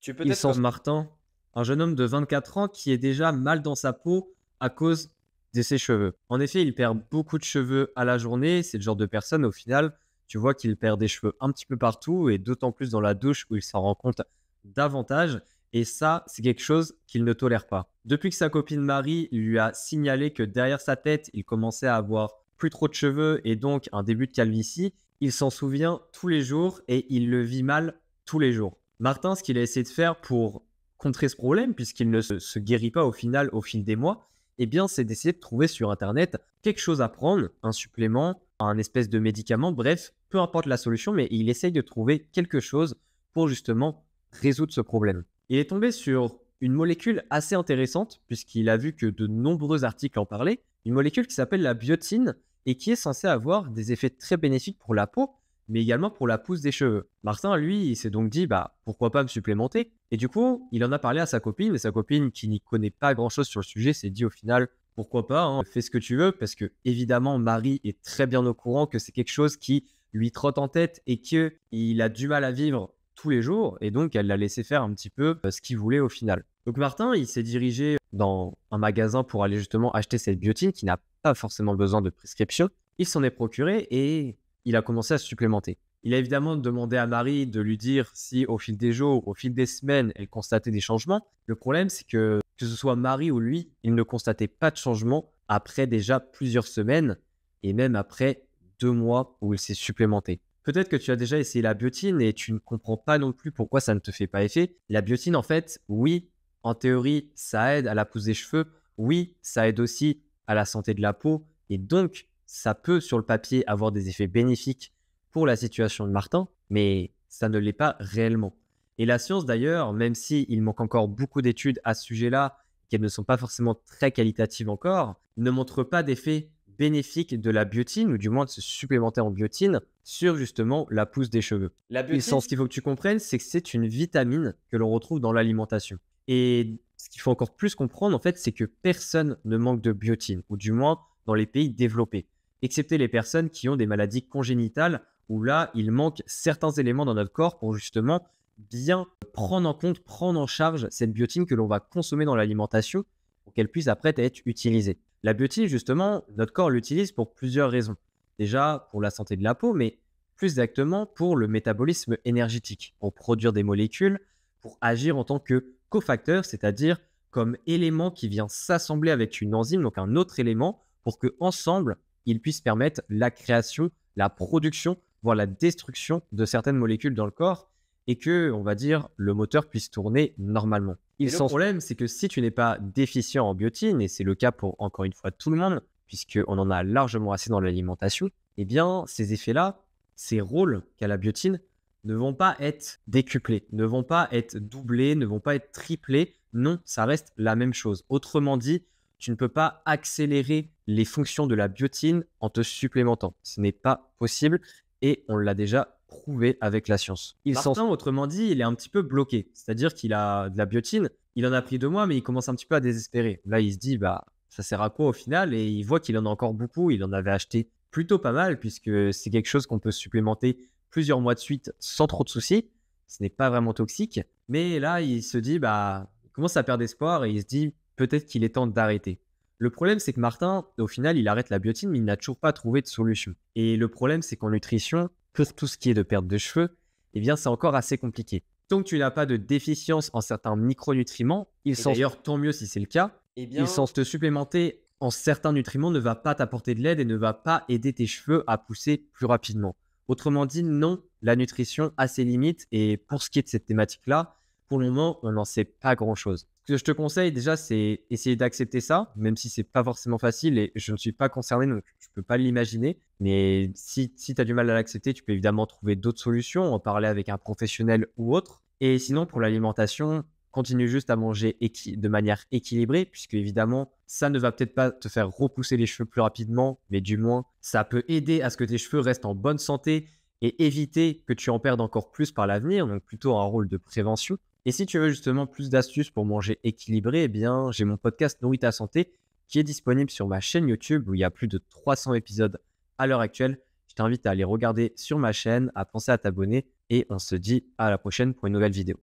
Tu peux Il être sent Martin, un jeune homme de 24 ans qui est déjà mal dans sa peau à cause de ses cheveux. En effet, il perd beaucoup de cheveux à la journée. C'est le genre de personne, au final, tu vois qu'il perd des cheveux un petit peu partout et d'autant plus dans la douche où il s'en rend compte davantage. Et ça, c'est quelque chose qu'il ne tolère pas. Depuis que sa copine Marie lui a signalé que derrière sa tête, il commençait à avoir plus trop de cheveux et donc un début de calvitie, il s'en souvient tous les jours et il le vit mal tous les jours. Martin, ce qu'il a essayé de faire pour contrer ce problème, puisqu'il ne se guérit pas au final au fil des mois, eh bien, c'est d'essayer de trouver sur Internet quelque chose à prendre, un supplément, un espèce de médicament, bref, peu importe la solution, mais il essaye de trouver quelque chose pour justement résoudre ce problème. Il est tombé sur une molécule assez intéressante, puisqu'il a vu que de nombreux articles en parlaient, une molécule qui s'appelle la biotine et qui est censée avoir des effets très bénéfiques pour la peau, mais également pour la pousse des cheveux. Martin, lui, il s'est donc dit, bah, pourquoi pas me supplémenter? Et du coup, il en a parlé à sa copine, et sa copine, qui n'y connaît pas grand-chose sur le sujet, s'est dit au final, pourquoi pas, hein, fais ce que tu veux, parce que évidemment, Marie est très bien au courant que c'est quelque chose qui lui trotte en tête et qu'il a du mal à vivre tous les jours, et donc elle l'a laissé faire un petit peu ce qu'il voulait au final. Donc Martin, il s'est dirigé dans un magasin pour aller justement acheter cette biotine qui n'a pas forcément besoin de prescription. Il s'en est procuré et il a commencé à se supplémenter. Il a évidemment demandé à Marie de lui dire si au fil des jours, au fil des semaines, elle constatait des changements. Le problème, c'est que ce soit Marie ou lui, il ne constatait pas de changement après déjà plusieurs semaines et même après 2 mois où il s'est supplémenté. Peut-être que tu as déjà essayé la biotine et tu ne comprends pas non plus pourquoi ça ne te fait pas effet. La biotine, en fait, oui, en théorie, ça aide à la pousse des cheveux. Oui, ça aide aussi à la santé de la peau. Et donc, ça peut, sur le papier, avoir des effets bénéfiques pour la situation de Martin, mais ça ne l'est pas réellement. Et la science, d'ailleurs, même s'il manque encore beaucoup d'études à ce sujet-là, qu'elles ne sont pas forcément très qualitatives encore, ne montre pas d'effets bénéfiques de la biotine, ou du moins de se supplémenter en biotine, sur justement la pousse des cheveux. la Et biotine. sans, ce qu'il faut que tu comprennes, c'est que c'est une vitamine que l'on retrouve dans l'alimentation. Et ce qu'il faut encore plus comprendre, en fait, c'est que personne ne manque de biotine, ou du moins dans les pays développés, excepté les personnes qui ont des maladies congénitales, où là, il manque certains éléments dans notre corps pour justement bien prendre en compte, prendre en charge cette biotine que l'on va consommer dans l'alimentation pour qu'elle puisse après être utilisée. La biotine, justement, notre corps l'utilise pour plusieurs raisons. Déjà, pour la santé de la peau, mais plus exactement pour le métabolisme énergétique, pour produire des molécules, pour agir en tant que cofacteur, c'est-à-dire comme élément qui vient s'assembler avec une enzyme, donc un autre élément, pour qu'ensemble, ils puissent permettre la création, la production, voire la destruction de certaines molécules dans le corps et que, on va dire, le moteur puisse tourner normalement. Et Le le pro- problème, c'est que si tu n'es pas déficient en biotine, et c'est le cas pour encore une fois tout le monde, puisqu'on en a largement assez dans l'alimentation, eh bien, ces effets-là, ces rôles qu'a la biotine, ne vont pas être décuplés, ne vont pas être doublés, ne vont pas être triplés. Non, ça reste la même chose. Autrement dit, tu ne peux pas accélérer les fonctions de la biotine en te supplémentant. Ce n'est pas possible et on l'a déjà prouvé avec la science. Martin, autrement dit, il est un petit peu bloqué. C'est-à-dire qu'il a de la biotine, il en a pris 2 mois, mais il commence un petit peu à désespérer. Là, il se dit, bah, ça sert à quoi au final? Et il voit qu'il en a encore beaucoup. Il en avait acheté plutôt pas mal, puisque c'est quelque chose qu'on peut supplémenter plusieurs mois de suite sans trop de soucis. Ce n'est pas vraiment toxique. Mais là, il se dit, bah, il commence à perdre espoir et il se dit, peut-être qu'il est temps d'arrêter. Le problème, c'est que Martin, au final, il arrête la biotine, mais il n'a toujours pas trouvé de solution. Et le problème, c'est qu'en nutrition, pour tout ce qui est de perte de cheveux, eh bien, c'est encore assez compliqué. Tant que tu n'as pas de déficience en certains micronutriments, Et d'ailleurs, tant mieux si c'est le cas, eh il bien, sans te supplémenter en certains nutriments ne va pas t'apporter de l'aide et ne va pas aider tes cheveux à pousser plus rapidement. Autrement dit, non, la nutrition a ses limites et pour ce qui est de cette thématique-là, pour le moment, on n'en sait pas grand-chose. Ce que je te conseille déjà, c'est essayer d'accepter ça, même si c'est pas forcément facile et je ne suis pas concerné, donc je peux pas l'imaginer. Mais si tu as du mal à l'accepter, tu peux évidemment trouver d'autres solutions, en parler avec un professionnel ou autre. Et sinon, pour l'alimentation, continue juste à manger de manière équilibrée, puisque évidemment, ça ne va peut-être pas te faire repousser les cheveux plus rapidement, mais du moins, ça peut aider à ce que tes cheveux restent en bonne santé et éviter que tu en perdes encore plus par l'avenir, donc plutôt un rôle de prévention. Et si tu veux justement plus d'astuces pour manger équilibré, eh bien, j'ai mon podcast Nourris ta santé qui est disponible sur ma chaîne YouTube où il y a plus de 300 épisodes à l'heure actuelle. Je t'invite à aller regarder sur ma chaîne, à penser à t'abonner et on se dit à la prochaine pour une nouvelle vidéo.